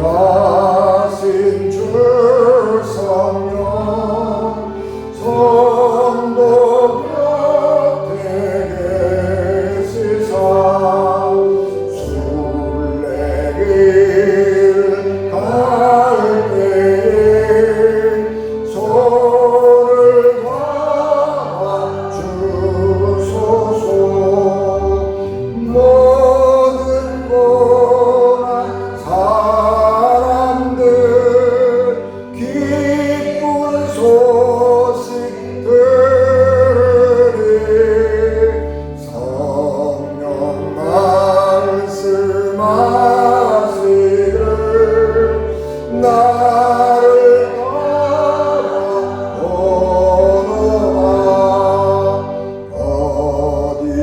자신 주 성령 성도 곁에 계시사 순례길 갈 때에 손을 잡아주소서. 모든 고난 사람들 기쁜 소식 들으리. 성령 말씀하시길 나를 따라오너라. 어디에나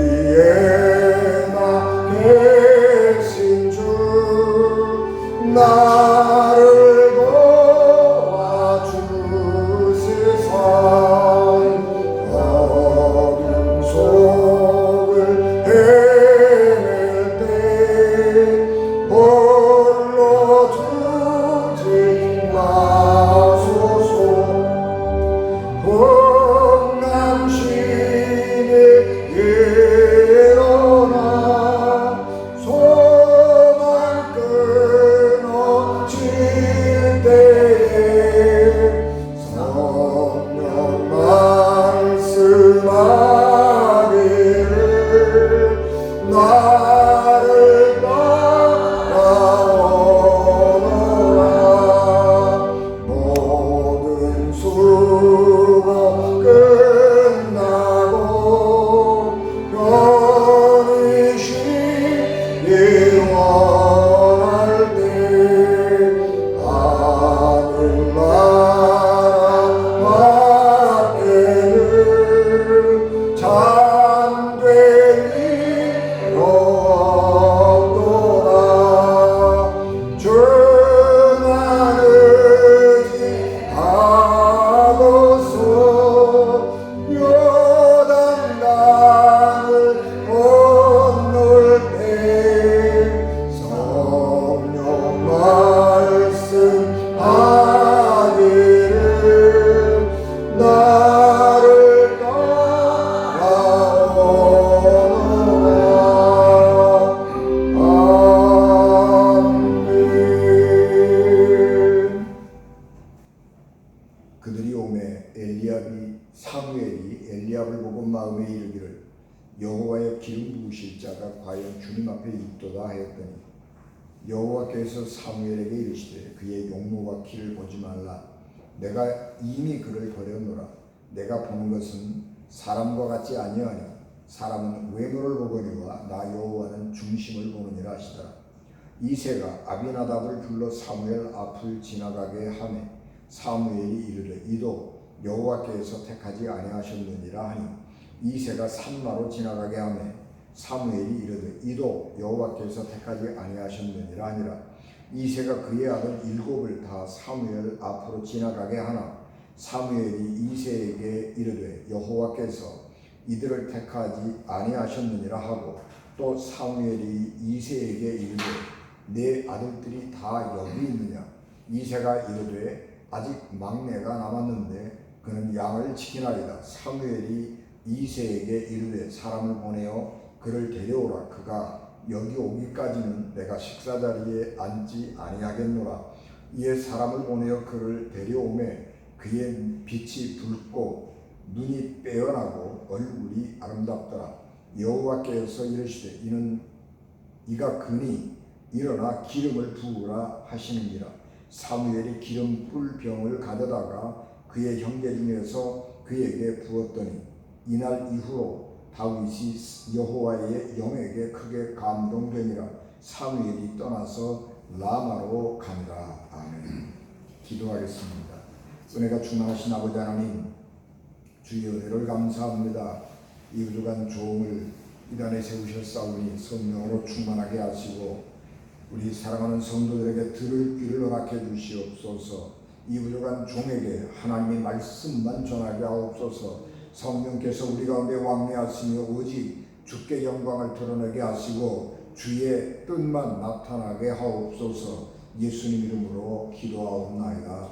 계신 주 나를 도와주시사 어둠 속을 헤맬 때 홀로 두지 마소서. 풍랑심에 일어나 소망 끊어질 때에 성령 말씀하기를 나를 따라오너라. 모든 수고 끝나고 편히 쉬길 원할 때 하늘나라 밖에는 잠될 일 없도다. 준한 의지 하고서 요단강을 건널 때 성령 말씀하기를 나를 따라오너라. 아멘. 그들이 오매 사무엘이 엘리압을 보고 마음에 이르기를 여호와의 기름 부으실 자가 과연 주님 앞에 있도다 하였더니 여호와께서 사무엘에게 이르시되 그의 용모와 키를 보지 말라. 내가 이미 그를 버렸노라. 내가 보는 것은 사람과 같지 아니하니 사람은 외모를 보거니와 나 여호와는 중심을 보느니라 하시더라. 이새가 아비나답을 불러 사무엘 앞을 지나가게 하매 사무엘이 이르되 이도 여호와께서 택하지 아니하셨느니라 하니 이새가 산마로 지나가게 하매 사무엘이 이르되 이도 여호와께서 택하지 아니하셨느니라 하니라. 이새가 그의 아들 7을 다 사무엘 앞으로 지나가게 하나 사무엘이 이새에게 이르되 여호와께서 이들을 택하지 아니하셨느니라 하고 또 사무엘이 이새에게 이르되 내 아들들이 다 여기 있느냐. 이새가 이르되 아직 막내가 남았는데 그는 양을 지키나이다. 사무엘이 이새에게 이르되 사람을 보내어 그를 데려오라. 그가 여기 오기까지는 내가 식사자리에 앉지 아니하겠노라. 이에 사람을 보내어 그를 데려오매 그의 빛이 붉고 눈이 빼어나고 얼굴이 아름답더라. 여호와께서 이르시되 이가 그니 일어나 기름을 부으라 하시느니라. 사무엘이 기름 풀 병을 가져다가 그의 형제 중에서 그에게 부었더니 이날 이후로 다윗이 여호와의 영에게 크게 감동되니라. 사무엘이 떠나서 라마로 가니라. 아멘. 기도하겠습니다. 은혜가 충만하신 아버지 하나님, 주의 은혜를 감사합니다. 이 부족한 종을 이 단에 세우셨사오니 성령으로 충만하게 하시고 우리 사랑하는 성도들에게 들을 귀를 허락해 주시옵소서. 이 부족한 종에게 하나님의 말씀만 전하게 하옵소서. 성령께서 우리 가운데 왕래하시며 오직 주께 영광을 드러내게 하시고 주의 뜻만 나타나게 하옵소서. 예수님 이름으로 기도하옵나이다.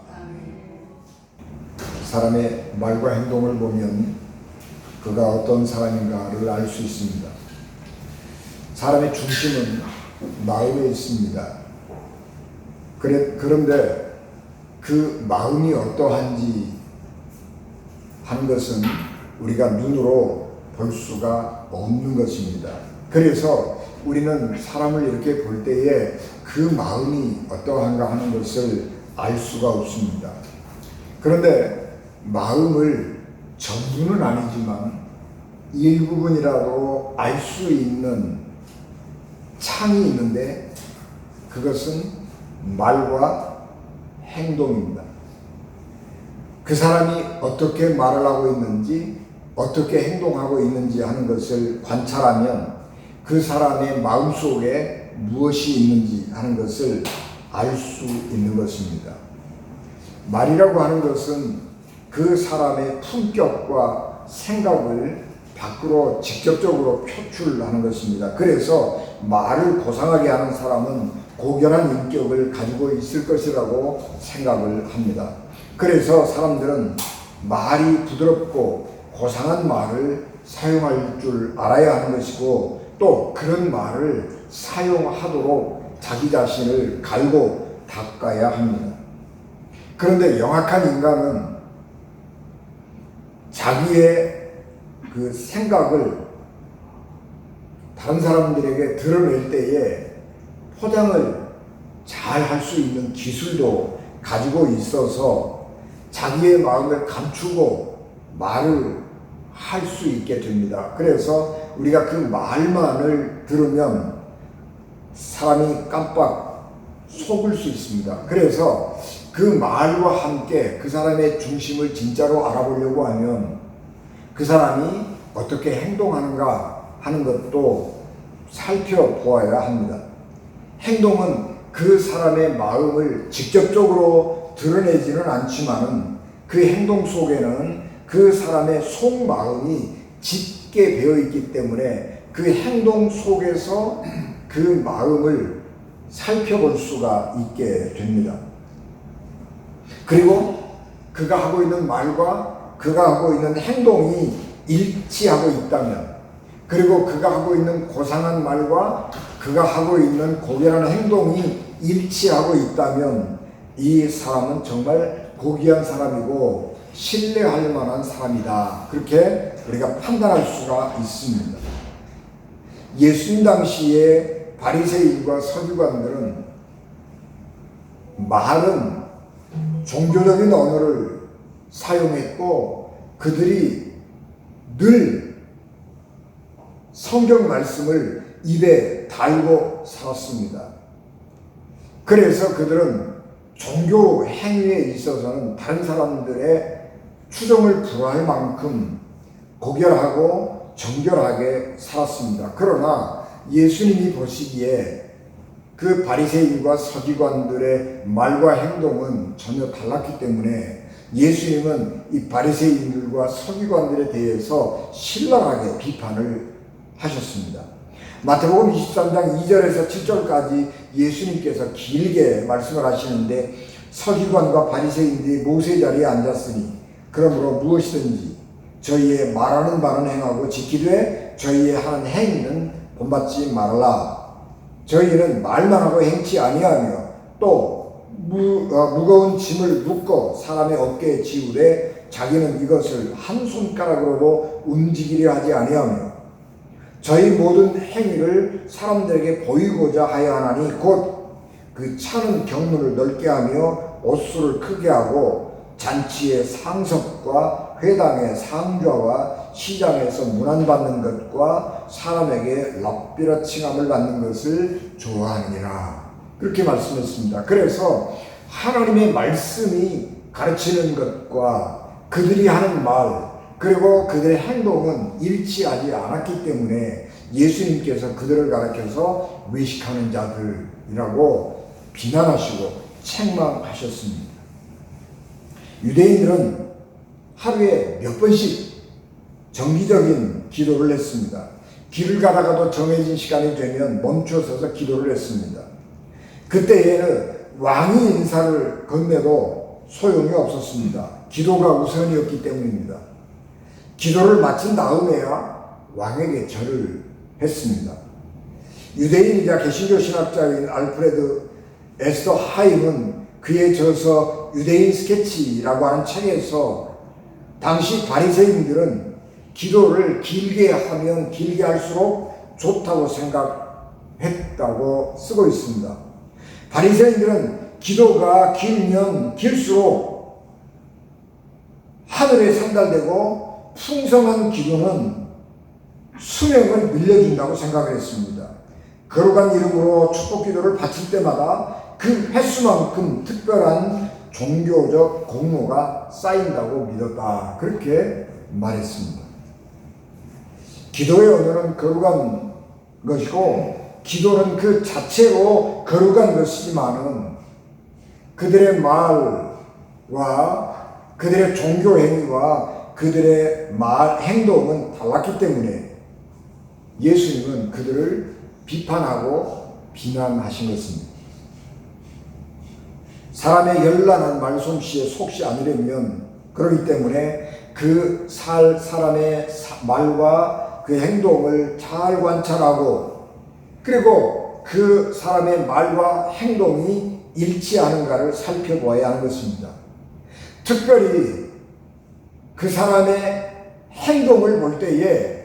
사람의 말과 행동을 보면 그가 어떤 사람인가를 알 수 있습니다. 사람의 중심은 마음에 있습니다. 그런데 그 마음이 어떠한지 하는 것은 우리가 눈으로 볼 수가 없는 것입니다. 그래서 우리는 사람을 이렇게 볼 때에 그 마음이 어떠한가 하는 것을 알 수가 없습니다. 그런데 마음을 전부는 아니지만 일부분이라도 알 수 있는 창이 있는데 그것은 말과 행동입니다. 그 사람이 어떻게 말을 하고 있는지 어떻게 행동하고 있는지 하는 것을 관찰하면 그 사람의 마음속에 무엇이 있는지 하는 것을 알 수 있는 것입니다. 말이라고 하는 것은 그 사람의 품격과 생각을 밖으로 직접적으로 표출하는 것입니다. 그래서 말을 고상하게 하는 사람은 고결한 인격을 가지고 있을 것이라고 생각을 합니다. 그래서 사람들은 말이 부드럽고 고상한 말을 사용할 줄 알아야 하는 것이고 또 그런 말을 사용하도록 자기 자신을 갈고 닦아야 합니다. 그런데 영악한 인간은 자기의 그 생각을 다른 사람들에게 드러낼 때에 포장을 잘 할 수 있는 기술도 가지고 있어서 자기의 마음을 감추고 말을 할 수 있게 됩니다. 그래서 우리가 그 말만을 들으면 사람이 깜빡 속을 수 있습니다. 그래서 그 말과 함께 그 사람의 중심을 진짜로 알아보려고 하면 그 사람이 어떻게 행동하는가 하는 것도 살펴보아야 합니다. 행동은 그 사람의 마음을 직접적으로 드러내지는 않지만은 그 행동 속에는 그 사람의 속마음이 짙게 배어 있기 때문에 그 행동 속에서 그 마음을 살펴볼 수가 있게 됩니다. 그리고 그가 하고 있는 말과 그가 하고 있는 행동이 일치하고 있다면, 그리고 그가 하고 있는 고상한 말과 그가 하고 있는 고결한 행동이 일치하고 있다면 이 사람은 정말 고귀한 사람이고 신뢰할 만한 사람이다. 그렇게 우리가 판단할 수가 있습니다. 예수님 당시에 바리새인과 서기관들은 말은 종교적인 언어를 사용했고 그들이 늘 성경 말씀을 입에 달고 살았습니다. 그래서 그들은 종교 행위에 있어서는 다른 사람들의 추종을 불허할 만큼 고결하고 정결하게 살았습니다. 그러나 예수님이 보시기에 그 바리새인과 서기관들의 말과 행동은 전혀 달랐기 때문에 예수님은 이 바리새인들과 서기관들에 대해서 신랄하게 비판을 하셨습니다. 마태복음 23장 2절에서 7절까지 예수님께서 길게 말씀을 하시는데 서기관과 바리새인들이 모세 자리에 앉았으니 그러므로 무엇이든지 저희의 말하는 바는 행하고 지키되 저희의 하는 행위는 본받지 말라. 저희는 말만 하고 행치 아니하며 또 무거운 짐을 묶어 사람의 어깨에 지우되 자기는 이것을 한 손가락으로도 움직이려 하지 아니하며 저희 모든 행위를 사람들에게 보이고자 하여 하나니 곧 그 차는 경문을 넓게 하며 옷수를 크게 하고 잔치의 상석과 회당의 상좌와 시장에서 문안받는 것과 사람에게 랍비라 칭함을 받는 것을 좋아하느니라. 그렇게 말씀했습니다. 그래서 하나님의 말씀이 가르치는 것과 그들이 하는 말 그리고 그들의 행동은 일치하지 않았기 때문에 예수님께서 그들을 가르쳐서 외식하는 자들이라고 비난하시고 책망하셨습니다. 유대인들은 하루에 몇 번씩 정기적인 기도를 했습니다. 길을 가다가도 정해진 시간이 되면 멈춰서서 기도를 했습니다. 그때에는 왕이 인사를 건네도 소용이 없었습니다. 기도가 우선이었기 때문입니다. 기도를 마친 다음에야 왕에게 절을 했습니다. 유대인이자 개신교 신학자인 알프레드 에스더 하임은 그의 저서 유대인 스케치라고 하는 책에서 당시 바리새인들은 기도를 길게 하면 길게 할수록 좋다고 생각했다고 쓰고 있습니다. 바리새인들은 기도가 길면 길수록 하늘에 상달되고 풍성한 기도는 수명을 늘려준다고 생각을 했습니다. 거룩한 이름으로 축복 기도를 바칠 때마다 그 횟수만큼 특별한 종교적 공로가 쌓인다고 믿었다. 그렇게 말했습니다. 기도의 언어는 거룩한 것이고 기도는 그 자체로 거룩한 것이지만은 그들의 말과 그들의 종교 행위와 그들의 말 행동은 달랐기 때문에 예수님은 그들을 비판하고 비난하신 것입니다. 사람의 열란한 말솜씨에 속지 않으려면 그렇기 때문에 그 사람의 말과 그 행동을 잘 관찰하고 그리고 그 사람의 말과 행동이 일치하는가를 살펴보아야 하는 것입니다. 특별히 그 사람의 행동을 볼 때에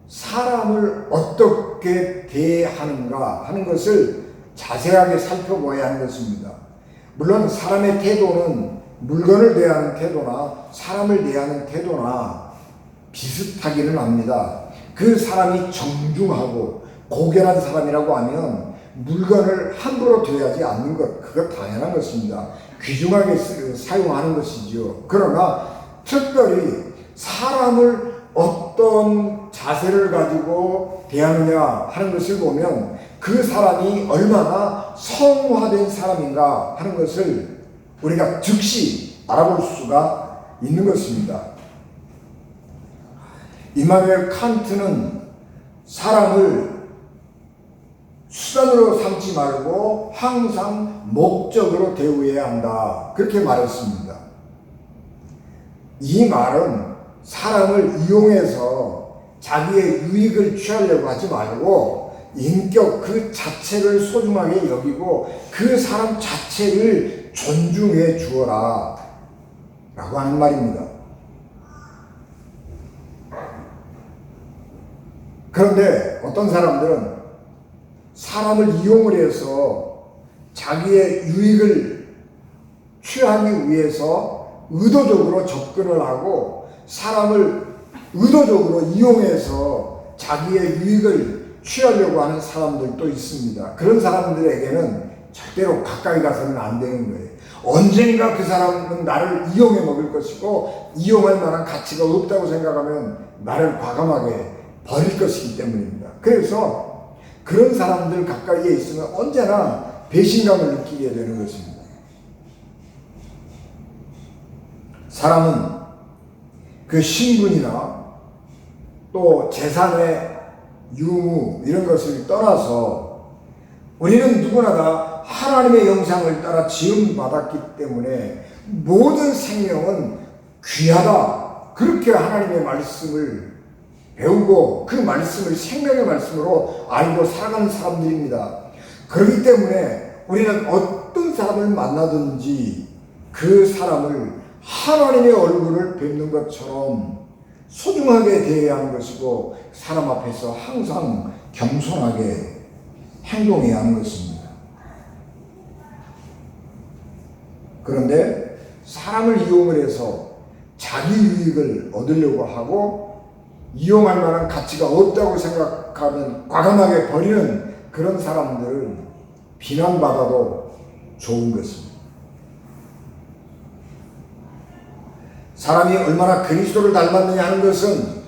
사람을 어떻게 대하는가 하는 것을 자세하게 살펴보아야 하는 것입니다. 물론 사람의 태도는 물건을 대하는 태도나 사람을 대하는 태도나 비슷하기는 합니다. 그 사람이 정중하고 고결한 사람이라고 하면 물건을 함부로 대하지 않는 것, 그거 당연한 것입니다. 귀중하게 사용하는 것이지요. 그러나 특별히 사람을 어떤 자세를 가지고 대하느냐 하는 것을 보면 그 사람이 얼마나 성화된 사람인가 하는 것을 우리가 즉시 알아볼 수가 있는 것입니다. 이마누엘 칸트는 사람을 수단으로 삼지 말고 항상 목적으로 대우해야 한다. 그렇게 말했습니다. 이 말은 사람을 이용해서 자기의 유익을 취하려고 하지 말고 인격 그 자체를 소중하게 여기고 그 사람 자체를 존중해 주어라 라고 하는 말입니다. 그런데 어떤 사람들은 사람을 이용을 해서 자기의 유익을 취하기 위해서 의도적으로 접근을 하고 사람을 의도적으로 이용해서 자기의 유익을 취하려고 하는 사람들도 있습니다. 그런 사람들에게는 절대로 가까이 가서는 안 되는 거예요. 언젠가 그 사람은 나를 이용해 먹을 것이고 이용할 만한 가치가 없다고 생각하면 나를 과감하게 버릴 것이기 때문입니다. 그래서 그런 사람들 가까이에 있으면 언제나 배신감을 느끼게 되는 것입니다. 사람은 그 신분이나 또 재산의 유무 이런 것을 떠나서 우리는 누구나 다 하나님의 형상을 따라 지음받았기 때문에 모든 생명은 귀하다. 그렇게 하나님의 말씀을 배우고 그 말씀을 생명의 말씀으로 알고 살아가는 사람들입니다. 그렇기 때문에 우리는 어떤 사람을 만나든지 그 사람을 하나님의 얼굴을 뵙는 것처럼 소중하게 대해야 하는 것이고 사람 앞에서 항상 겸손하게 행동해야 하는 것입니다. 그런데 사람을 이용을 해서 자기 유익을 얻으려고 하고 이용할 만한 가치가 없다고 생각하면 과감하게 버리는 그런 사람들은 비난받아도 좋은 것입니다. 사람이 얼마나 그리스도를 닮았느냐 하는 것은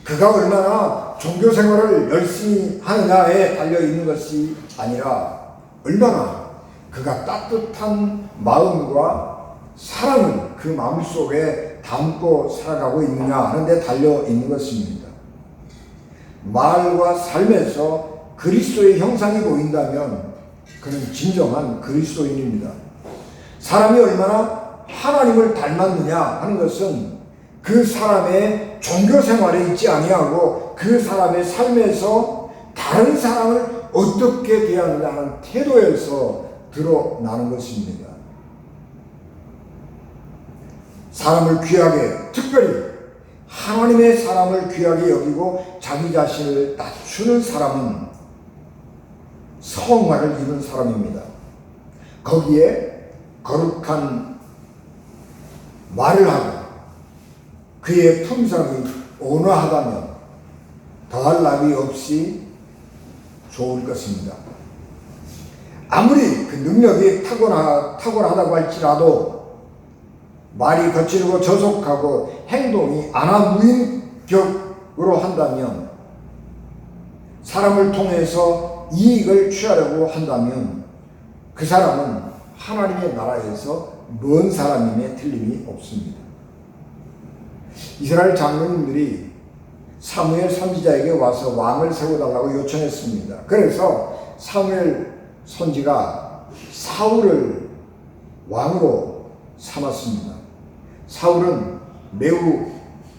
그가 얼마나 종교 생활을 열심히 하느냐에 달려있는 것이 아니라 얼마나 그가 따뜻한 마음과 사랑을 그 마음속에 담고 살아가고 있느냐 하는 데 달려있는 것입니다. 말과 삶에서 그리스도의 형상이 보인다면 그는 진정한 그리스도인입니다. 사람이 얼마나 하나님을 닮았느냐 하는 것은 그 사람의 종교 생활에 있지 아니하고 그 사람의 삶에서 다른 사람을 어떻게 대하느냐 하는 태도에서 드러나는 것입니다. 사람을 귀하게, 특별히 하나님의 사람을 귀하게 여기고 자기 자신을 낮추는 사람은 성화를 입은 사람입니다. 거기에 거룩한 말을 하고 그의 품성이 온화하다면 더할 나위 없이 좋을 것입니다. 아무리 그 능력이 탁월하다고 할지라도 말이 거칠고 저속하고 행동이 안하무인격으로 한다면, 사람을 통해서 이익을 취하려고 한다면 그 사람은 하나님의 나라에서 먼 사람임에 틀림이 없습니다. 이스라엘 장로님들이 사무엘 선지자에게 와서 왕을 세워달라고 요청했습니다. 그래서 사무엘 선지가 사울을 왕으로 삼았습니다. 사울은 매우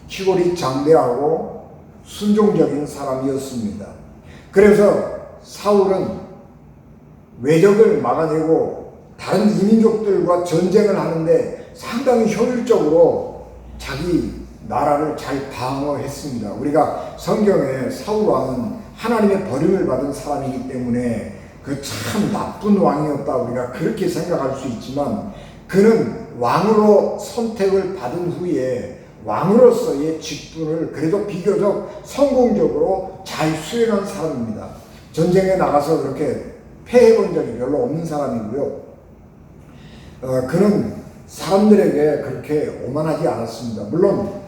키골이 장대하고 순종적인 사람이었습니다. 그래서 사울은 외적을 막아내고 다른 이민족들과 전쟁을 하는데 상당히 효율적으로 자기 나라를 잘 방어했습니다. 우리가 성경에 사울 왕은 하나님의 버림을 받은 사람이기 때문에 그 참 나쁜 왕이었다 우리가 그렇게 생각할 수 있지만, 그는 왕으로 선택을 받은 후에 왕으로서의 직분을 그래도 비교적 성공적으로 잘 수행한 사람입니다. 전쟁에 나가서 그렇게 패해본 적이 별로 없는 사람이고요. 그는 사람들에게 그렇게 오만하지 않았습니다. 물론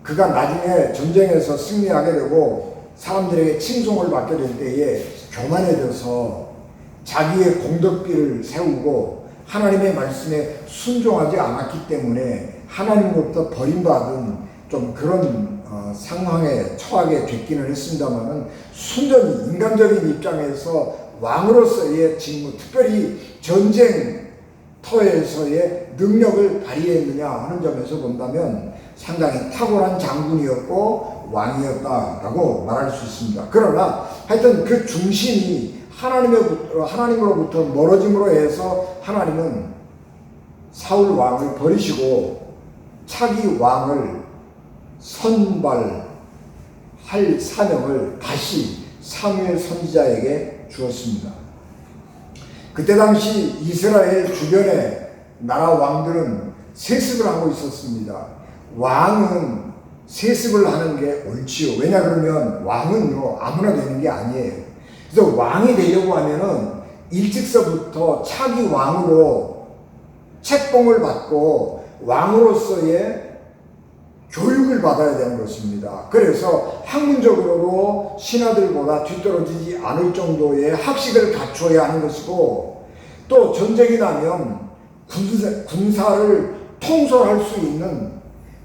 그가 나중에 전쟁에서 승리하게 되고 사람들에게 칭송을 받게 될 때에 교만해져서 자기의 공덕비를 세우고 하나님의 말씀에 순종하지 않았기 때문에 하나님으로부터 버림받은 좀 그런 상황에 처하게 됐기는 했습니다만은, 순전히 인간적인 입장에서 왕으로서의 직무, 특별히 전쟁터에서의 능력을 발휘했느냐 하는 점에서 본다면 상당히 탁월한 장군이었고 왕이었다라고 말할 수 있습니다. 그러나 하여튼 그 중심이 하나님으로부터 멀어짐으로 해서 하나님은 사울 왕을 버리시고 차기 왕을 선발할 사명을 다시 사무엘 선지자에게 주었습니다. 그때 당시 이스라엘 주변의 나라 왕들은 세습을 하고 있었습니다. 왕은 세습을 하는 게 옳지요. 왜냐 그러면 왕은 아무나 되는 게 아니에요. 그래서 왕이 되려고 하면은 일찍서부터 차기 왕으로 책봉을 받고 왕으로서의 교육을 받아야 되는 것입니다. 그래서 학문적으로도 신하들보다 뒤떨어지지 않을 정도의 학식을 갖춰야 하는 것이고, 또 전쟁이 나면 군사를 통솔할 수 있는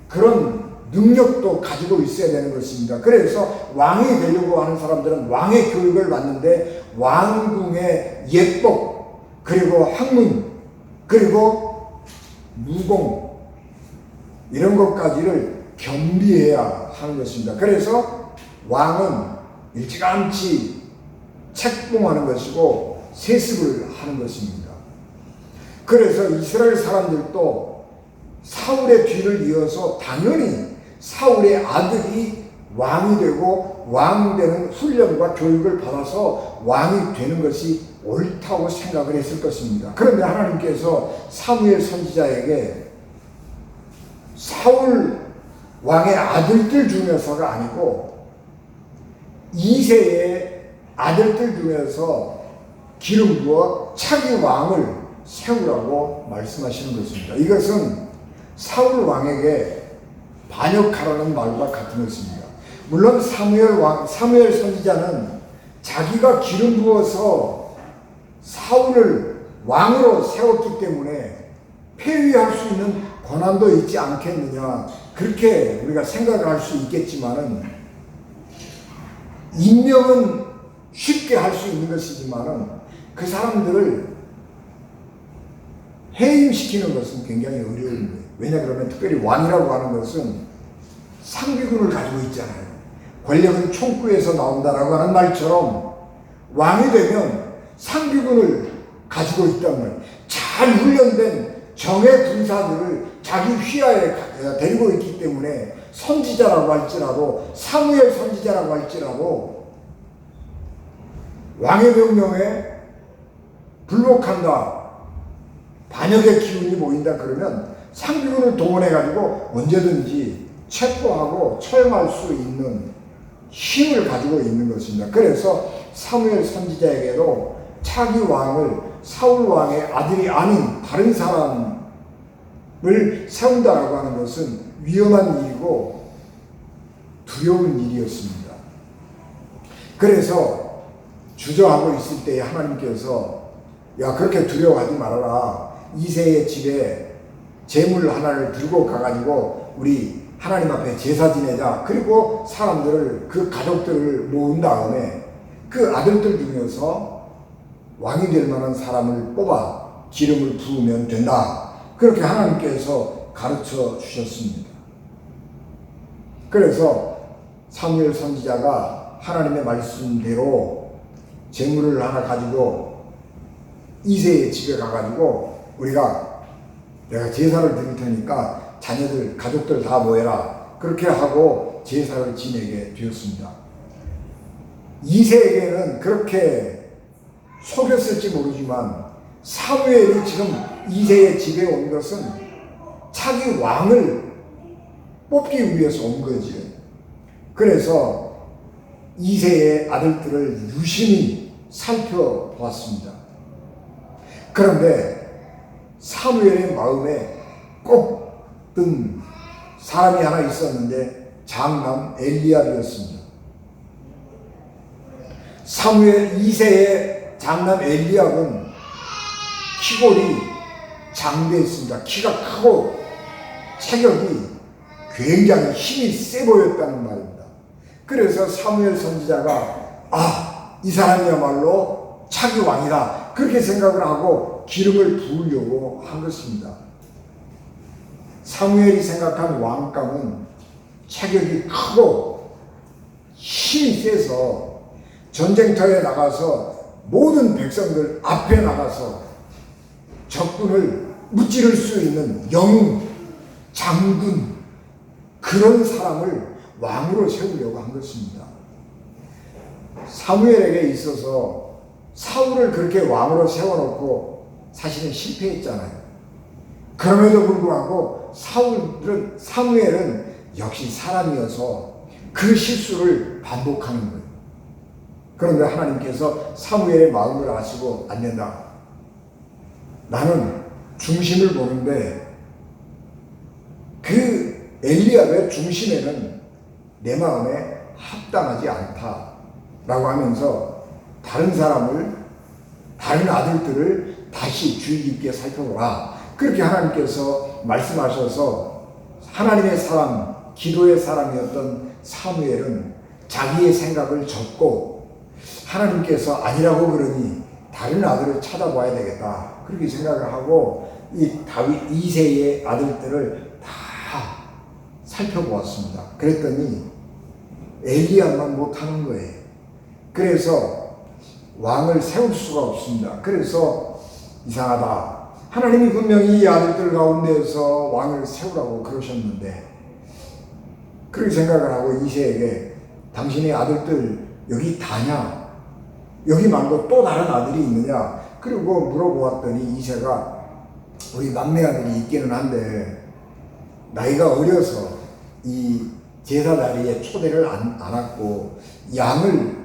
그런 능력도 가지고 있어야 되는 것입니다. 그래서 왕이 되려고 하는 사람들은 왕의 교육을 받는데 왕궁의 예법, 그리고 학문, 그리고 무공, 이런 것까지를 겸비해야 하는 것입니다. 그래서 왕은 일찌감치 책봉하는 것이고 세습을 하는 것입니다. 그래서 이스라엘 사람들도 사울의 뒤를 이어서 당연히 사울의 아들이 왕이 되고 왕 되는 훈련과 교육을 받아서 왕이 되는 것이 옳다고 생각을 했을 것입니다. 그런데 하나님께서 사무엘 선지자에게 사울 왕의 아들들 중에서가 아니고 2세의 아들들 중에서 기름 부어 차기 왕을 세우라고 말씀하시는 것입니다. 이것은 사울 왕에게 반역하라는 말과 같은 것입니다. 물론 사무엘 선지자는 자기가 기름 부어서 사울을 왕으로 세웠기 때문에 폐위할 수 있는 권한도 있지 않겠느냐, 그렇게 우리가 생각을 할 수 있겠지만은, 임명은 쉽게 할 수 있는 것이지만은 그 사람들을 해임시키는 것은 굉장히 어려운 거예요. 왜냐 그러면 특별히 왕이라고 하는 것은 상비군을 가지고 있잖아요. 권력은 총구에서 나온다라고 하는 말처럼 왕이 되면 상비군을 가지고 있단 말이에요. 잘 훈련된 정예 군사들을 자기 휘하에 데리고 있기 때문에 선지자라고 할지라도 사무엘 선지자라고 할지라도 왕의 명령에 불복한다, 반역의 기운이 보인다 그러면 상비군을 동원해 가지고 언제든지 체포하고 처형할 수 있는 힘을 가지고 있는 것입니다. 그래서 사무엘 선지자에게도 차기 왕을 사울 왕의 아들이 아닌 다른 사람을 세운다라고 하는 것은 위험한 일이고 두려운 일이었습니다. 그래서 주저하고 있을 때에 하나님께서 야 그렇게 두려워하지 말아라. 이새의 집에 재물 하나를 들고 가가지고 우리 하나님 앞에 제사 지내자. 그리고 사람들을 그 가족들을 모은 다음에 그 아들들 중에서 왕이 될 만한 사람을 뽑아 기름을 부으면 된다. 그렇게 하나님께서 가르쳐 주셨습니다. 그래서 사무엘 선지자가 하나님의 말씀대로 재물을 하나 가지고 이새의 집에 가가지고 내가 제사를 드릴 테니까 자녀들, 가족들 다 모여라. 그렇게 하고 제사를 지내게 되었습니다. 이새에게는 그렇게 속였을지 모르지만 사무엘이 지금 이새의 집에 온 것은 차기 왕을 뽑기 위해서 온 거지. 그래서 이새의 아들들을 유심히 살펴보았습니다. 그런데 사무엘의 마음에 꼭 든 사람이 하나 있었는데 장남 엘리압이었습니다. 사무엘 2세의 장남 엘리압은 키골이 장대했습니다. 키가 크고 체격이 굉장히 힘이 세 보였다는 말입니다. 그래서 사무엘 선지자가 이 사람이야말로 차기 왕이다 그렇게 생각을 하고 기름을 부으려고 한 것입니다. 사무엘이 생각한 왕감은 체격이 크고 힘이 세서 전쟁터에 나가서 모든 백성들 앞에 나가서 적군을 무찌를 수 있는 영웅, 장군 그런 사람을 왕으로 세우려고 한 것입니다. 사무엘에게 있어서 사울을 그렇게 왕으로 세워놓고 사실은 실패했잖아요. 그럼에도 불구하고 사무엘은 역시 사람이어서 그 실수를 반복하는 거예요. 그런데 하나님께서 사무엘의 마음을 아시고 안 된다. 나는 중심을 보는데 그 엘리압의 중심에는 내 마음에 합당하지 않다라고 하면서 다른 아들들을 다시 주의 깊게 살펴보라. 그렇게 하나님께서 말씀하셔서 하나님의 사람, 기도의 사람이었던 사무엘은 자기의 생각을 접고 하나님께서 아니라고 그러니 다른 아들을 찾아봐야 되겠다. 그렇게 생각을 하고 이 다윗 2세의 아들들을 다 살펴보았습니다. 그랬더니 엘리압만 못하는 거예요. 그래서 왕을 세울 수가 없습니다. 그래서 이상하다. 하나님이 분명히 이 아들들 가운데에서 왕을 세우라고 그러셨는데 그렇게 생각을 하고 이새에게 당신의 아들들 여기 다냐? 여기 말고 또 다른 아들이 있느냐? 그리고 물어보았더니 이새가 우리 막내 아들이 있기는 한데 나이가 어려서 이 제사 자리에 초대를 안 왔고 양을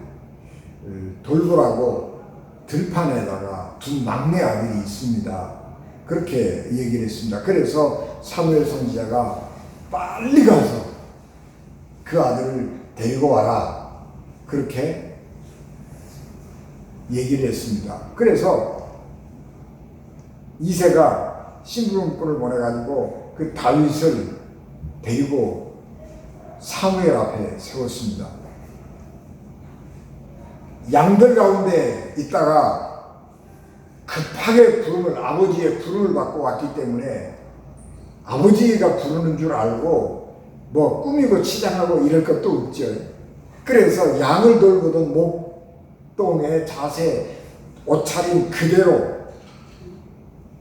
돌보라고 들판에다가 두 막내 아들이 있습니다. 그렇게 얘기를 했습니다. 그래서 사무엘 선지자가 빨리 가서 그 아들을 데리고 와라. 그렇게 얘기를 했습니다. 그래서 이새가 심부름꾼을 보내가지고 그 다윗을 데리고 사무엘 앞에 세웠습니다. 양들 가운데 있다가 급하게 아버지의 부름을 받고 왔기 때문에 아버지가 부르는 줄 알고 뭐 꾸미고 치장하고 이럴 것도 없죠. 그래서 양을 돌보던 목동의 자세, 옷차림 그대로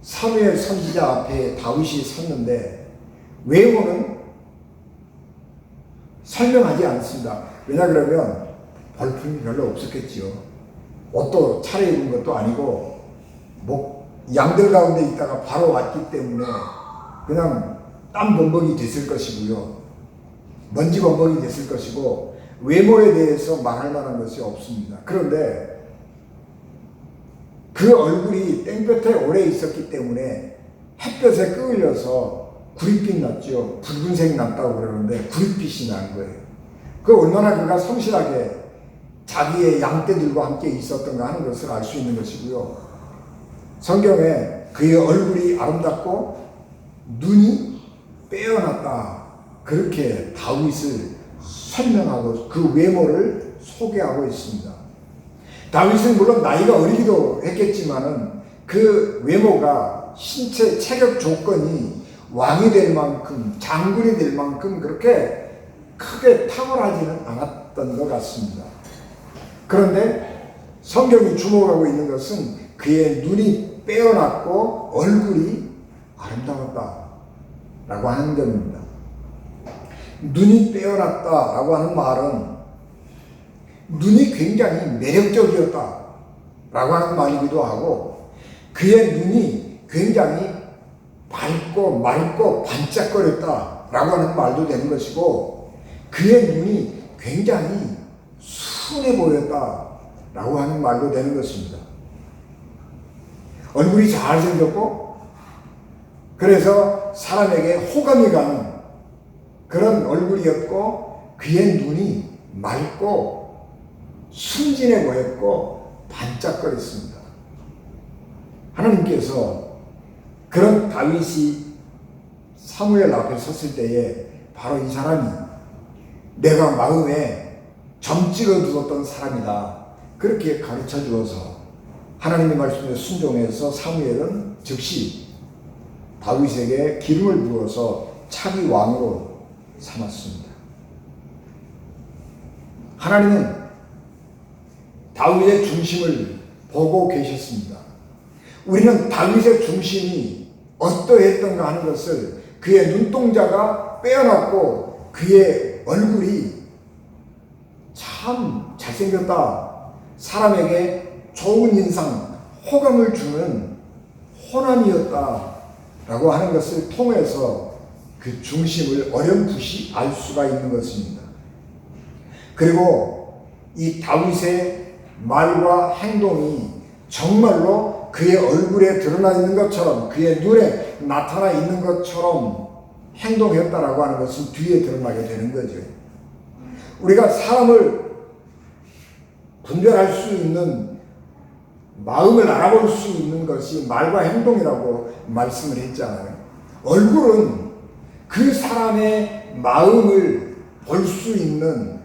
사무엘 선지자 앞에 다윗이 섰는데 외모는 설명하지 않습니다. 왜냐 그러면 볼품이 별로 없었겠지요. 옷도 차려입은 것도 아니고 양들 가운데 있다가 바로 왔기 때문에 그냥 땀 범벅이 됐을 것이고요. 먼지 범벅이 됐을 것이고 외모에 대해서 말할 만한 것이 없습니다. 그런데 그 얼굴이 땡볕에 오래 있었기 때문에 햇볕에 끌려서 구릿빛 났죠. 붉은색 났다고 그러는데 구릿빛이 난 거예요. 그 얼마나 그가 성실하게 자기의 양떼들과 함께 있었던가 하는 것을 알 수 있는 것이고요. 성경에 그의 얼굴이 아름답고 눈이 빼어났다. 그렇게 다윗을 설명하고 그 외모를 소개하고 있습니다. 다윗은 물론 나이가 어리기도 했겠지만은 그 외모가 신체 체격 조건이 왕이 될 만큼 장군이 될 만큼 그렇게 크게 탁월하지는 않았던 것 같습니다. 그런데 성경이 주목하고 있는 것은 그의 눈이 빼어났고 얼굴이 아름다웠다 라고 하는 점입니다. 눈이 빼어났다 라고 하는 말은 눈이 굉장히 매력적이었다 라고 하는 말이기도 하고 그의 눈이 굉장히 밝고 맑고 반짝거렸다 라고 하는 말도 되는 것이고 그의 눈이 굉장히 순해 보였다 라고 하는 말도 되는 것입니다. 얼굴이 잘생겼고 그래서 사람에게 호감이 가는 그런 얼굴이었고 그의 눈이 맑고 순진해 보였고 반짝거렸습니다. 하나님께서 그런 다윗이 사무엘 앞에 섰을 때에 바로 이 사람이 내가 마음에 점 찍어 두었던 사람이다. 그렇게 가르쳐 주어서 하나님의 말씀에 순종해서 사무엘은 즉시 다윗에게 기름을 부어서 차기 왕으로 삼았습니다. 하나님은 다윗의 중심을 보고 계셨습니다. 우리는 다윗의 중심이 어떠했던가 하는 것을 그의 눈동자가 빼어났고 그의 얼굴이 참 잘생겼다. 사람에게 좋은 인상, 호감을 주는 호남이었다. 라고 하는 것을 통해서 그 중심을 어렴풋이 알 수가 있는 것입니다. 그리고 이 다윗의 말과 행동이 정말로 그의 얼굴에 드러나 있는 것처럼 그의 눈에 나타나 있는 것처럼 행동했다라고 하는 것은 뒤에 드러나게 되는 거죠. 우리가 사람을 분별할 수 있는 마음을 알아볼 수 있는 것이 말과 행동이라고 말씀을 했잖아요. 얼굴은 그 사람의 마음을 볼 수 있는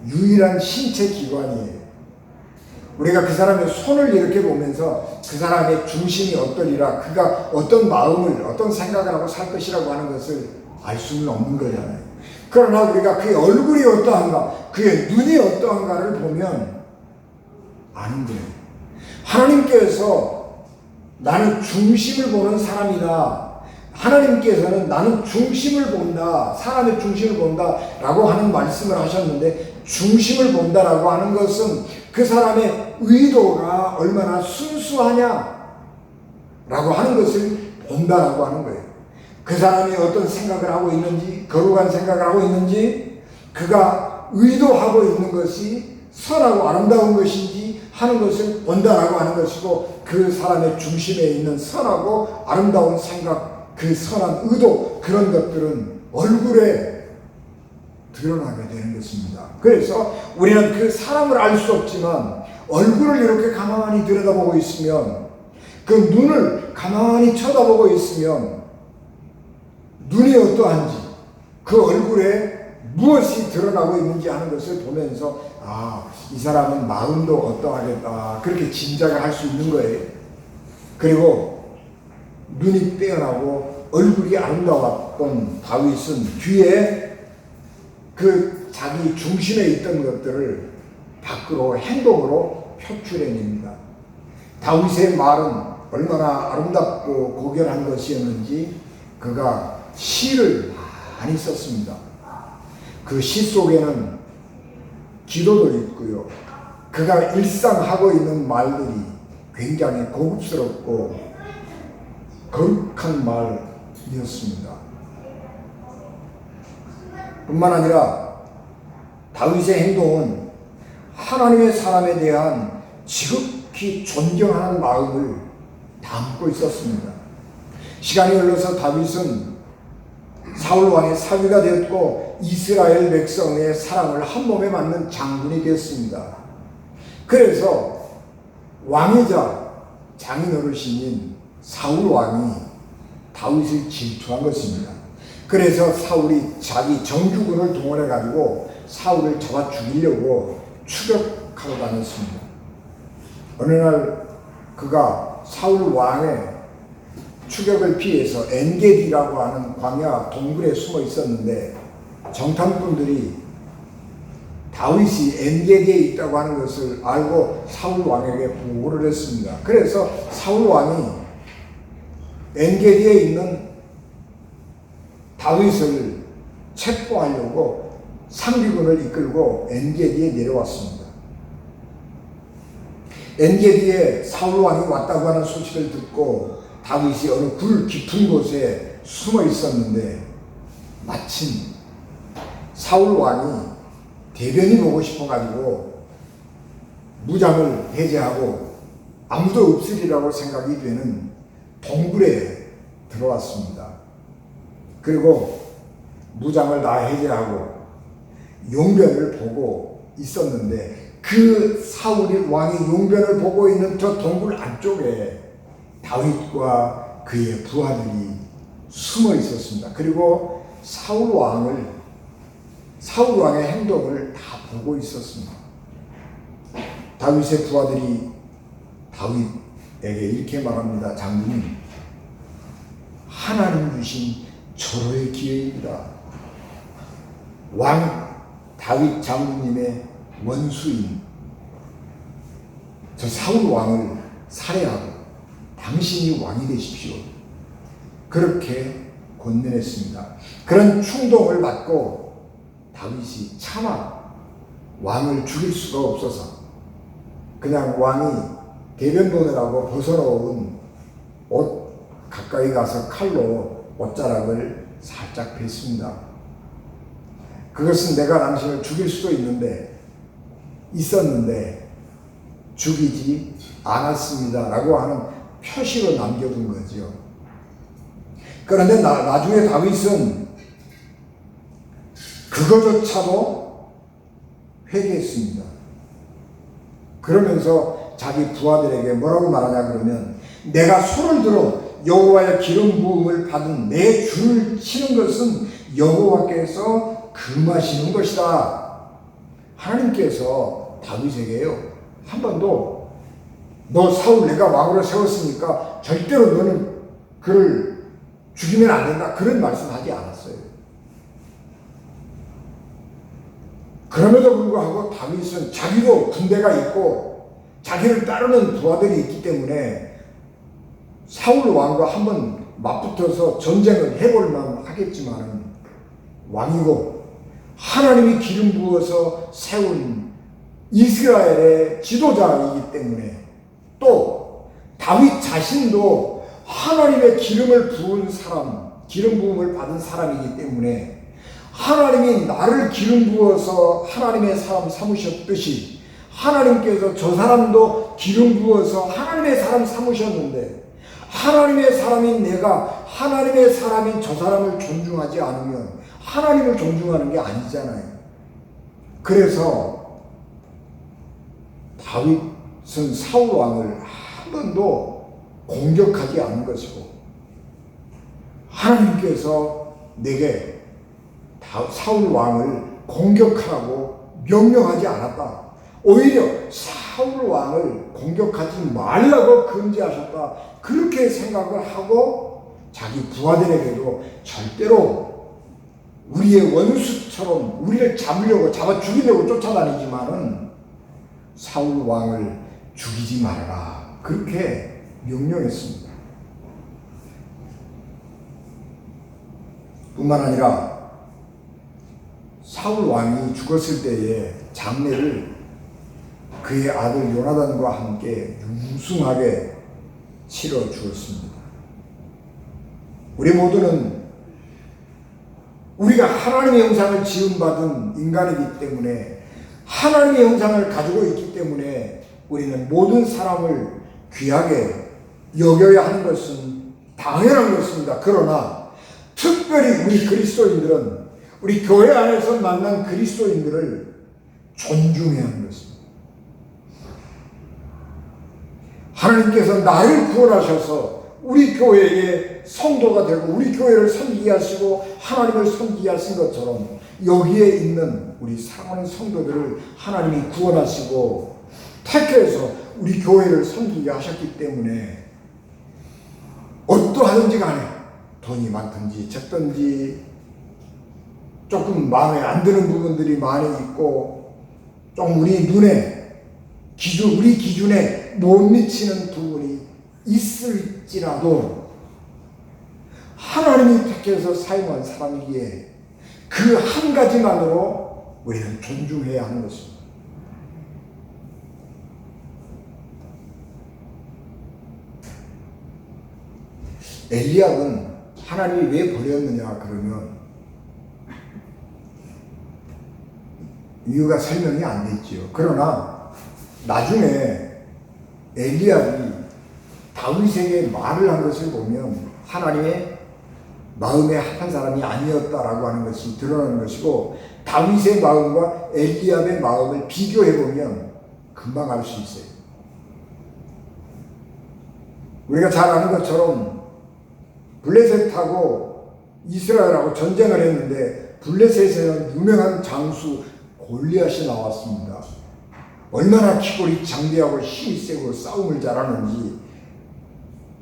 유일한 신체 기관이에요. 우리가 그 사람의 손을 이렇게 보면서 그 사람의 중심이 어떠리라, 그가 어떤 마음을, 어떤 생각을 하고 살 것이라고 하는 것을 알 수는 없는 거잖아요. 그러나 우리가 그의 얼굴이 어떠한가, 그의 눈이 어떠한가를 보면 아는 거예요. 하나님께서 나는 중심을 보는 사람이다. 하나님께서는 나는 중심을 본다. 사람의 중심을 본다. 라고 하는 말씀을 하셨는데, 중심을 본다라고 하는 것은 그 사람의 의도가 얼마나 순수하냐 라고 하는 것을 본다라고 하는 거예요. 그 사람이 어떤 생각을 하고 있는지, 거룩한 생각을 하고 있는지, 그가 의도하고 있는 것이 선하고 아름다운 것인지 하는 것을 본다라고 하는 것이고, 그 사람의 중심에 있는 선하고 아름다운 생각, 그 선한 의도, 그런 것들은 얼굴에 드러나게 되는 것입니다. 그래서 우리는 그 사람을 알 수 없지만 얼굴을 이렇게 가만히 들여다보고 있으면, 그 눈을 가만히 쳐다보고 있으면 눈이 어떠한지, 그 얼굴에 무엇이 드러나고 있는지 하는 것을 보면서 이 사람은 마음도 어떠하겠다, 그렇게 짐작을 할 수 있는 거예요. 그리고 눈이 빼어나고 얼굴이 아름다웠던 다윗은 뒤에 그 자기 중심에 있던 것들을 밖으로 행동으로 표출해냅니다. 다윗의 말은 얼마나 아름답고 고결한 것이었는지 그가 시를 많이 썼습니다. 그 시 속에는 기도도 있고요. 그가 일상 하고 있는 말들이 굉장히 고급스럽고 거룩한 말이었습니다. 뿐만 아니라 다윗의 행동은 하나님의 사람에 대한 지극히 존경하는 마음을 담고 있었습니다. 시간이 흘러서 다윗은 사울 왕의 사위가 되었고 이스라엘 백성의 사랑을 한 몸에 맞는 장군이 되었습니다. 그래서 왕이자 장인어르신인 사울 왕이 다윗을 질투한 것입니다. 그래서 사울이 자기 정규군을 동원해 가지고 사울을 잡아 죽이려고 추격하러 다녔습니다. 어느 날 그가 사울 왕의 추격을 피해서 엔게디라고 하는 광야 동굴에 숨어 있었는데 정탐꾼들이 다윗이 엔게디에 있다고 하는 것을 알고 사울 왕에게 보고를 했습니다. 그래서 사울 왕이 엔게디에 있는 다윗을 체포하려고 상비군을 이끌고 엔게디에 내려왔습니다. 엔게디에 사울 왕이 왔다고 하는 소식을 듣고 다윗이 어느 굴 깊은 곳에 숨어 있었는데 마침 사울 왕이 대변이 보고 싶어가지고 무장을 해제하고 아무도 없으리라고 생각이 되는 동굴에 들어왔습니다. 그리고 무장을 다 해제하고 용변을 보고 있었는데 그 사울이 왕이 용변을 보고 있는 저 동굴 안쪽에 다윗과 그의 부하들이 숨어 있었습니다. 그리고 사울 왕의 행동을 다 보고 있었습니다. 다윗의 부하들이 다윗에게 이렇게 말합니다. 장군님, 하나님 주신 절호의 기회입니다. 왕 다윗 장군님의 원수인 저 사울 왕을 살해하고 당신이 왕이 되십시오. 그렇게 권면했습니다. 그런 충동을 받고 다윗이 차마 왕을 죽일 수가 없어서 그냥 왕이 대변 보느라고 벗어놓은 옷 가까이 가서 칼로 옷자락을 살짝 뺐습니다. 그것은 내가 당신을 죽일 수도 있었는데 죽이지 않았습니다 라고 하는 표시로 남겨둔 거죠. 그런데 나중에 다윗은 그거조차도 회개했습니다. 그러면서 자기 부하들에게 뭐라고 말하냐 그러면 내가 손을 들어 여호와의 기름 부음을 받은 내 줄을 치는 것은 여호와께서 금하시는 것이다. 하나님께서 다윗에게요 한 번도 너 사울 내가 왕으로 세웠으니까 절대로 너는 그를 죽이면 안 된다 그런 말씀하지 않았어요. 그럼에도 불구하고 다윗은 자기도 군대가 있고 자기를 따르는 부하들이 있기 때문에 사울 왕과 한번 맞붙어서 전쟁을 해볼만 하겠지만 왕이고 하나님이 기름 부어서 세운 이스라엘의 지도자이기 때문에 또 다윗 자신도 하나님의 기름을 부은 사람, 기름 부음을 받은 사람이기 때문에 하나님이 나를 기름 부어서 하나님의 사람 삼으셨듯이 하나님께서 저 사람도 기름 부어서 하나님의 사람 삼으셨는데 하나님의 사람인 내가 하나님의 사람인 저 사람을 존중하지 않으면 하나님을 존중하는 게 아니잖아요. 그래서 다윗은 사울 왕을 한 번도 공격하지 않은 것이고 하나님께서 내게 사울 왕을 공격하라고 명령하지 않았다. 오히려 사울 왕을 공격하지 말라고 금지하셨다. 그렇게 생각을 하고 자기 부하들에게도 절대로 우리의 원수처럼 우리를 잡으려고 잡아 죽이려고 쫓아다니지만은 사울 왕을 죽이지 말아라, 그렇게 명령했습니다. 뿐만 아니라 사울 왕이 죽었을 때에 장례를 그의 아들 요나단과 함께 융숭하게 치러 주었습니다. 우리 모두는 우리가 하나님의 형상을 지음받은 인간이기 때문에, 하나님의 형상을 가지고 있기 때문에 우리는 모든 사람을 귀하게 여겨야 하는 것은 당연한 것입니다. 그러나 특별히 우리 그리스도인들은, 우리 교회 안에서 만난 그리스도인들을 존중해야 하는 것입니다. 하나님께서 나를 구원하셔서 우리 교회의 성도가 되고 우리 교회를 섬기게 하시고 하나님을 섬기게 하신 것처럼 여기에 있는 우리 사랑하는 성도들을 하나님이 구원하시고 택해서 우리 교회를 섬기게 하셨기 때문에 어떠하든지 간에 돈이 많든지 적든지 조금 마음에 안 드는 부분들이 많이 있고 좀 우리 눈에 우리 기준에 못 미치는 부분이 있을지라도 하나님이 택해서 사용한 사람이기에 그 한 가지만으로 우리는 존중해야 하는 것입니다. 엘리압은 하나님이 왜 버렸느냐 그러면 이유가 설명이 안 돼 있지요. 그러나 나중에 엘리압이 다윗에게 말을 한 것을 보면 하나님의 마음에 합한 사람이 아니었다라고 하는 것이 드러나는 것이고, 다윗의 마음과 엘리압의 마음을 비교해 보면 금방 알 수 있어요. 우리가 잘 아는 것처럼 블레셋하고 이스라엘하고 전쟁을 했는데 블레셋에는 유명한 장수 골리앗이 나왔습니다. 얼마나 키골이 장대하고 힘이 세고 싸움을 잘하는지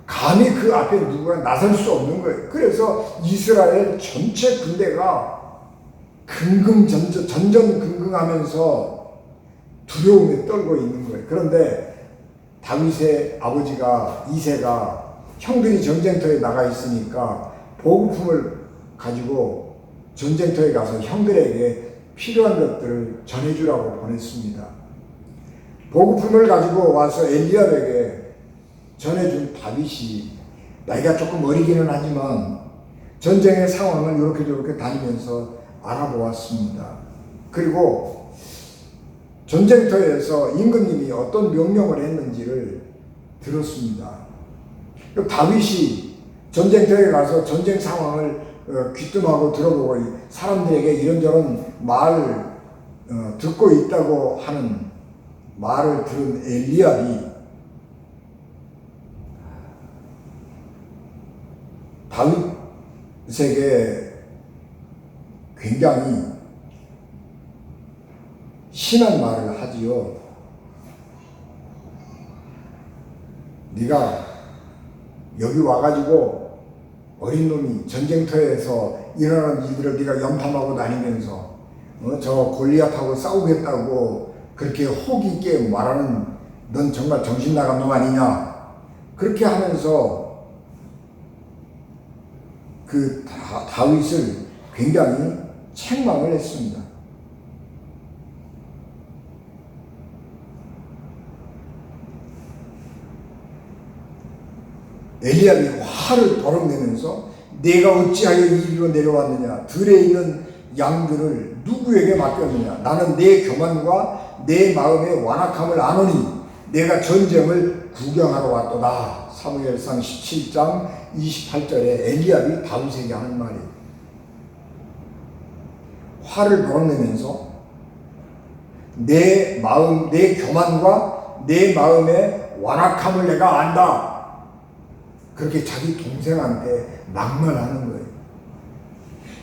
감히 그 앞에 누구가 나설 수 없는 거예요. 그래서 이스라엘 전체 군대가 전전긍긍하면서 두려움에 떨고 있는 거예요. 그런데 다윗의 아버지가 이새가 형들이 전쟁터에 나가 있으니까 보급품을 가지고 전쟁터에 가서 형들에게 필요한 것들을 전해주라고 보냈습니다. 보급품을 가지고 와서 엘리압에게 전해준 다윗이 나이가 조금 어리기는 하지만 전쟁의 상황을 이렇게 저렇게 다니면서 알아보았습니다. 그리고 전쟁터에서 임금님이 어떤 명령을 했는지를 들었습니다. 다윗이 전쟁터에 가서 전쟁 상황을 귀뜸하고 들어보고 사람들에게 이런저런 말을 듣고 있다고 하는 말을 들은 엘리압이 다윗에게 굉장히 심한 말을 하지요. 네가 여기 와가지고 어린 놈이 전쟁터에서 일어나는 일들을 네가 염탐하고 다니면서 저 골리앗하고 싸우겠다고 그렇게 호기 있게 말하는 넌 정말 정신 나간 놈 아니냐, 그렇게 하면서 그 다윗을 굉장히 책망을 했습니다. 엘리압이 화를 버럭내면서 내가 어찌하여 이리로 내려왔느냐, 들에 있는 양들을 누구에게 맡겼느냐, 나는 내 교만과 내 마음의 완악함을 아노니 내가 전쟁을 구경하러 왔도다. 사무엘상 17장 28절에 엘리압이 다윗에게 하는 말이에요. 화를 버럭내면서 내 마음, 내 교만과 내 마음의 완악함을 내가 안다, 그렇게 자기 동생한테 막말하는 거예요.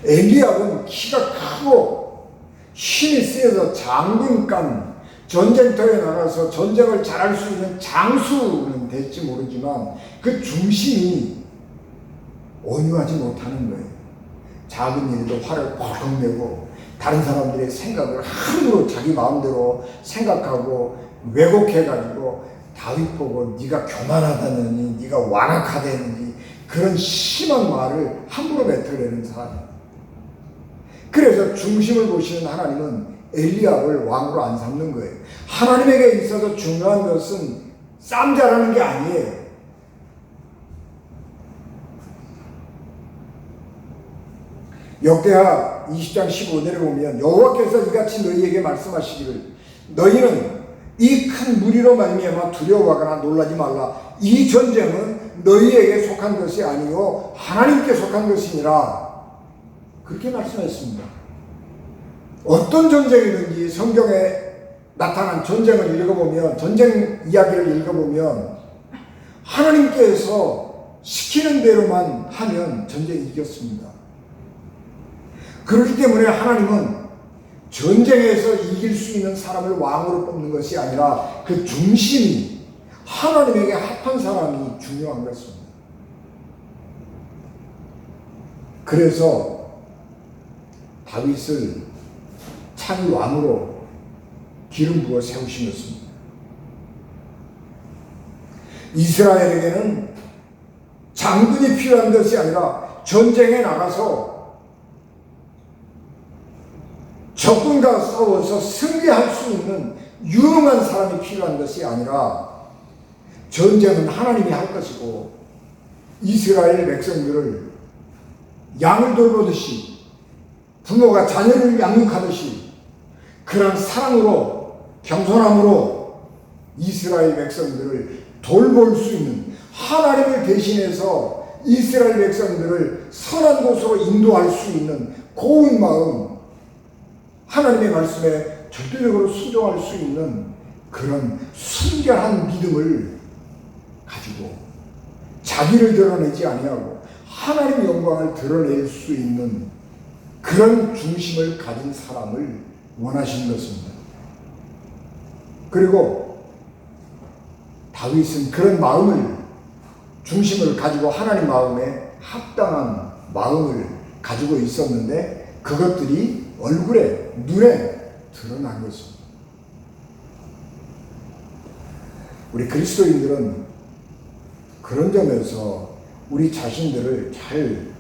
엘리압은 키가 크고 힘이 세서 장군감, 전쟁터에 나가서 전쟁을 잘할 수 있는 장수는 될지 모르지만 그 중심이 온유하지 못하는 거예요. 작은 일에도 화를 퍽 내고 다른 사람들의 생각을 함부로 자기 마음대로 생각하고 왜곡해가지고 다윗 보고 네가 교만하다느니 네가 완악하다느니 그런 심한 말을 함부로 뱉어내는 사람이에요. 그래서 중심을 보시는 하나님은 엘리압을 왕으로 안 삼는 거예요. 하나님에게 있어서 중요한 것은 쌈 잘하는 게 아니에요. 역대하 20장 15절에 보면 여호와께서 이같이 너희에게 말씀하시기를 너희는 이 큰 무리로 말미암아 두려워하거나 놀라지 말라. 이 전쟁은 너희에게 속한 것이 아니요 하나님께 속한 것이니라. 그렇게 말씀했습니다. 어떤 전쟁이든지 성경에 나타난 전쟁을 읽어보면, 전쟁 이야기를 읽어보면 하나님께서 시키는 대로만 하면 전쟁이 이겼습니다. 그렇기 때문에 하나님은 전쟁에서 이길 수 있는 사람을 왕으로 뽑는 것이 아니라 그 중심이 하나님에게 합한 사람이 중요한 것입니다. 그래서 다윗을 차기 왕으로 기름 부어 세우신 것입니다. 이스라엘에게는 장군이 필요한 것이 아니라 전쟁에 나가서 적군과 싸워서 승리할 수 있는 유능한 사람이 필요한 것이 아니라 전쟁은 하나님이 할 것이고 이스라엘 백성들을 양을 돌보듯이 부모가 자녀를 양육하듯이 그런 사랑으로 겸손함으로 이스라엘 백성들을 돌볼 수 있는 하나님을 대신해서 이스라엘 백성들을 선한 곳으로 인도할 수 있는 고운 마음, 하나님의 말씀에 절대적으로 순종할 수 있는 그런 순결한 믿음을 가지고 자기를 드러내지 아니하고 하나님의 영광을 드러낼 수 있는 그런 중심을 가진 사람을 원하시는 것입니다. 그리고 다윗은 그런 마음을, 중심을 가지고 하나님 마음에 합당한 마음을 가지고 있었는데 그것들이 얼굴에, 눈에 드러난 것입니다. 우리 그리스도인들은 그런 점에서 우리 자신들을 잘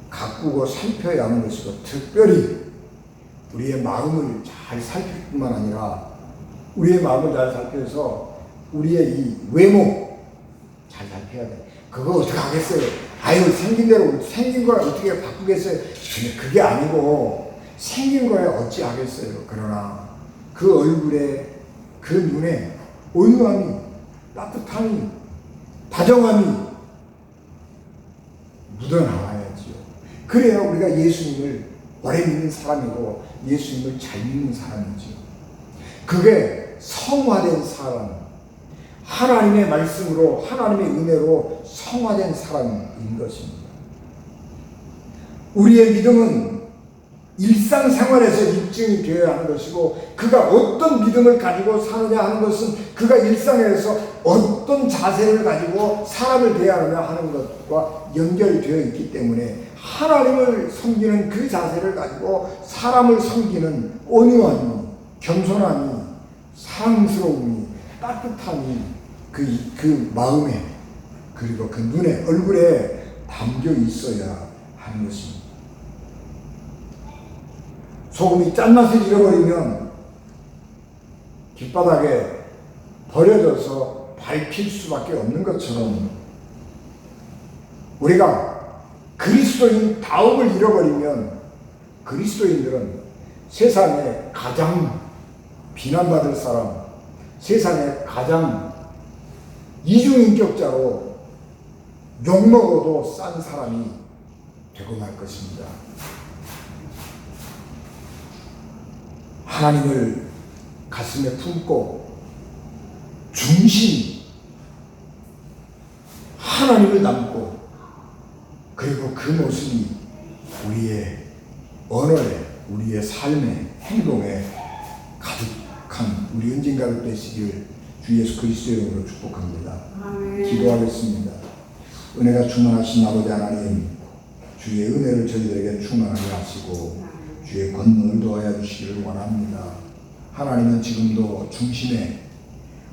가꾸고 살펴야 하는 것이고, 특별히 우리의 마음을 잘 살필 뿐만 아니라 우리의 마음을 잘 살펴서 우리의 이 외모 잘 살펴야 돼. 그거 어떻게 하겠어요? 아유, 생긴 대로, 생긴 걸 어떻게 바꾸겠어요? 근데 그게 아니고 생긴 거에 어찌 하겠어요? 그러나 그 얼굴에, 그 눈에 온유함이, 따뜻함이, 다정함이 묻어나와야지요. 그래야 우리가 예수님을 오래 믿는 사람이고 예수님을 잘 믿는 사람이지요. 그게 성화된 사람, 하나님의 말씀으로, 하나님의 은혜로 성화된 사람인 것입니다. 우리의 믿음은 일상생활에서 입증이 되어야 하는 것이고, 그가 어떤 믿음을 가지고 사느냐 하는 것은 그가 일상에서 어떤 자세를 가지고 사람을 대하느냐 하는 것과 연결이 되어 있기 때문에 하나님을 섬기는 그 자세를 가지고 사람을 섬기는 온유함이, 겸손함이, 사랑스러움이, 따뜻함이 그 마음에, 그리고 그 눈에, 얼굴에 담겨 있어야 하는 것입니다. 소금이 짠맛을 잃어버리면 길바닥에 버려져서 밟힐 수밖에 없는 것처럼, 우리가 그리스도인 다움을 잃어버리면 그리스도인들은 세상에 가장 비난받을 사람, 세상에 가장 이중인격자로 욕먹어도 싼 사람이 되고 말 것입니다. 하나님을 가슴에 품고 중심이 하나님을 담고, 그리고 그 모습이 우리의 언어에, 우리의 삶에, 행동에 가득한 우리 언젠가를 되시길 주 예수 그리스도의 이름으로 축복합니다. 아멘. 기도하겠습니다. 은혜가 충만하신 아버지 하나님, 주의 은혜를 저희들에게 충만하게 하시고 주의 권능을 더하여 주시기를 원합니다. 하나님은 지금도 중심에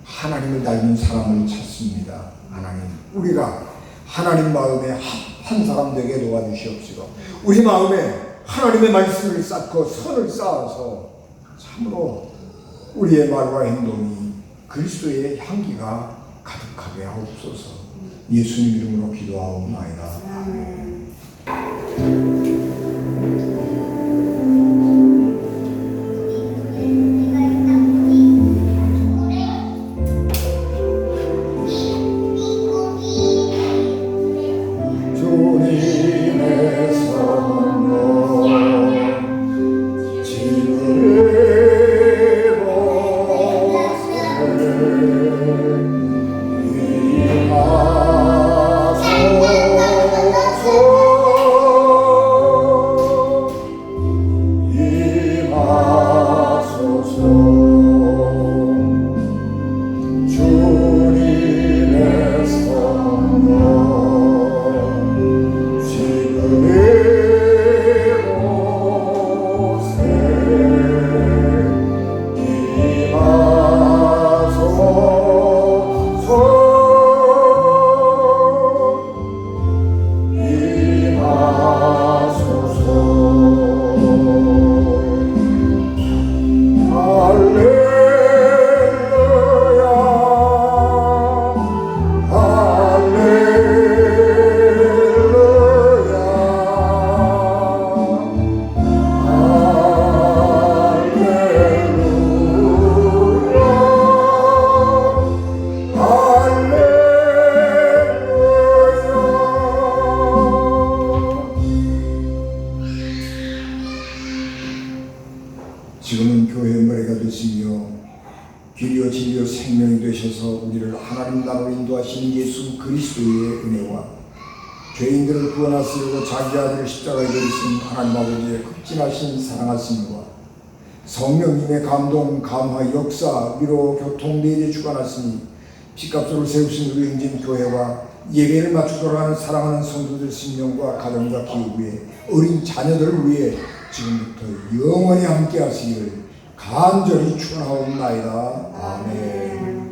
하나님을 닮은 사람을 찾습니다. 하나님, 우리가 하나님 마음에 합한 사람 되게 도와주시옵시고, 우리 마음에 하나님의 말씀을 쌓고 선을 쌓아서 참으로 우리의 말과 행동이 그리스도의 향기가 가득하게 하옵소서. 예수님 이름으로 기도하옵나이다. 아멘. 지금은 교회의 머리가 되시며 길이요 진리요 생명이 되셔서 우리를 하나님 나라로 인도하신 예수 그리스도의 은혜와 죄인들을 구원하시려고 자기 아들을 십자가에 내리신 하나님 아버지의 극진하신 사랑하심과 성령님의 감동, 감화, 역사, 위로, 교통, 내일에 주관하시니 피값으로 세우신 우리 영진 교회와 예배를 맞추 돌아가는 사랑하는 성도들 심령과 가정과 기업에 어린 자녀들을 위해 지금부터 영원히 함께 하시기를 간절히 축원하옵나이다. 아멘.